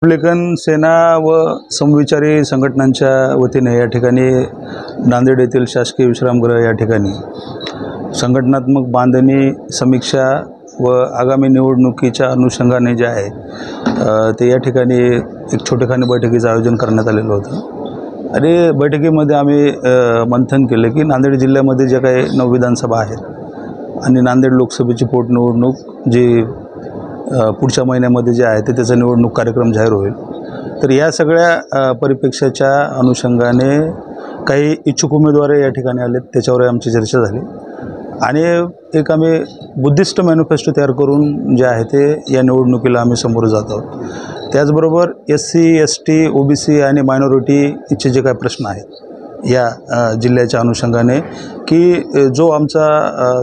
Republican सेना व समविचारी संघटनांच्या वतीने या ठिकाणी नांदेड येथील शासकीय विश्रामगृह या ठिकाणी संघटनात्मक बांधणी समीक्षा व आगामी निवडणुकीच्या अनुषंगाने जे आहे ते या ठिकाणी एक छोटेखानी बैठकीचं आयोजन करण्यात आलेलं होतं। आणि बैठकीमध्ये आम्ही मंथन केलं की नांदेड जिल्ह्यामध्ये ज्या काही 9 विधानसभा आहेत आणि नांदेड लोकसभेची पोटनिवडणूक जी पुढच्या महिन्यामध्ये जे आहे ते त्याचा निवडणूक कार्यक्रम जाहीर होईल। तर या सगळ्या परिप्रेक्ष्याच्या अनुषंगाने काही इच्छुक उमेदवार या ठिकाणी आलेत, त्याच्यावर आमची चर्चा झाली आणि एक आम्ही बुद्धिस्ट मॅनिफेस्टो तयार करून जे आहे ते या निवडणुकीला आम्ही समोर जात आहोत। त्याचबरोबर SC ST OBC आणि मायनॉरिटीचे जे काही प्रश्न आहेत या जिल्ह्याच्या अनुषंगाने की जो आमचा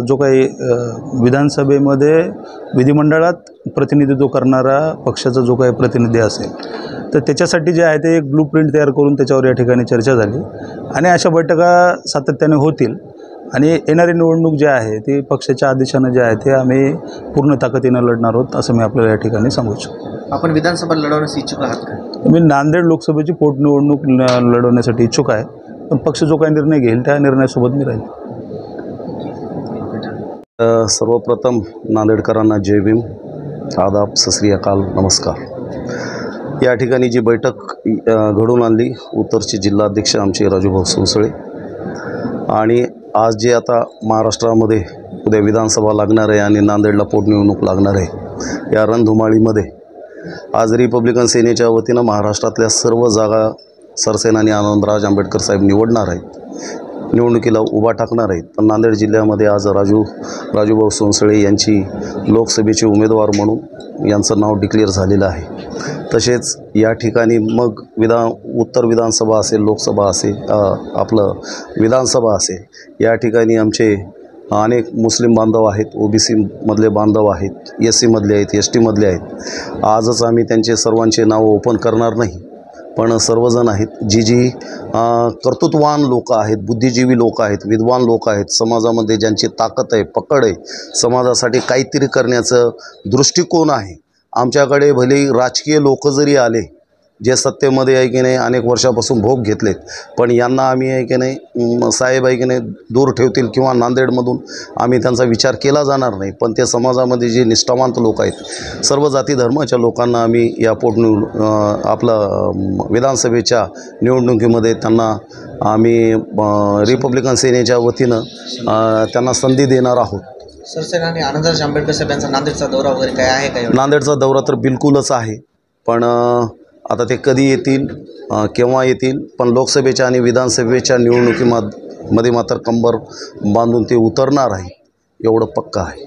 जो काही विधानसभेमध्ये विधिमंडळात प्रतिनिधित्व करणारा पक्षाचा जो काही प्रतिनिधी असेल तर त्याच्यासाठी जे आहे ते एक ब्लूप्रिंट तयार करून त्याच्यावर या ठिकाणी चर्चा झाली आणि अशा बैठका सातत्याने होतील आणि येणारी निवडणूक जी आहे ती पक्षाच्या आदेशाने जे आहे ते आम्ही पूर्ण ताकदीने लढणार आहोत असं मी आपल्याला या ठिकाणी सांगू इच्छितो। आपण विधानसभा लढवण्यास इच्छुक आहात का? मी नांदेड लोकसभेची पोटनिवडणूक लढवण्यासाठी इच्छुक आहे, पण पक्ष जो काही निर्णय घेईल त्या निर्णयासोबत मी राहील। सर्वप्रथम नांदेडकरांना जय भीम, आदाब, सत श्री अकाल, नमस्कार। या ठिकाणी जी बैठक घडून आणली उत्तरचे जिल्हाध्यक्ष आमचे राजूभाऊ सोनसळे आणि आज जे आता महाराष्ट्रामध्ये उद्या विधानसभा लागणार आहे आणि नांदेडला पोटनिवडणूक लागणार आहे, या रणधुमाळीमध्ये आज रिपब्लिकन सेनेच्या वतीनं महाराष्ट्रातल्या सर्व जागा सरसेनानी आनंदराज आंबेडकर साहेब निवडणार आहेत, निवडणुकीला उभा टाकणार आहेत। पण नांदेड जिल्ह्यामध्ये आज राजूभाऊ सोनसळे यांची लोकसभेचे उमेदवार म्हणून यांचं नाव डिक्लेअर झालेलं आहे। तसेच या ठिकाणी मग उत्तर विधानसभा असेल, लोकसभा असेल, आपलं विधानसभा असेल, या ठिकाणी आमचे अनेक मुस्लिम बांधव आहेत, OBC मधले बांधव आहेत, SC मधले आहेत, ST मधले आहेत। आजच आम्ही त्यांचे सर्वांचे नाव ओपन करणार नाही, पण सर्वजण आहेत जी कर्तृत्ववान लोक आहेत, बुद्धिजीवी लोक आहेत, विद्वान लोक आहेत, समाजामध्ये ज्यांची ताकद आहे, पकड आहे, समाजासाठी काहीतरी करण्याचं दृष्टिकोन आहे। आमच्याकडे भले राजकीय लोक जरी आले जे सत्तेमध्ये आहे की नाही अनेक वर्षापासून भोग घेतलेत, पण यांना आम्ही आहे की नाही साहेब आहे की नाही दूर ठेवतील किंवा नांदेडमधून आम्ही त्यांचा विचार केला जाणार नाही। पण ते समाजामध्ये जे निष्ठावंत लोक आहेत, सर्व जाती धर्माच्या लोकांना आम्ही या आपलं विधानसभेच्या निवडणुकीमध्ये त्यांना आम्ही रिपब्लिकन सेनेच्या वतीनं त्यांना संधी देणार आहोत। सरसेनानी आनंदराज आंबेडकर साहेबांचा नांदेडचा दौरा वगैरे काय आहे का? नांदेडचा दौरा तर बिलकुलच आहे, पण आता ते कधी येतील, केव्हा येतील, पण लोकसभेच्या आणि विधानसभेच्या निवडणुकीमध्ये मात्र कंबर बांधून ते उतरणार आहे, एवढं पक्का आहे।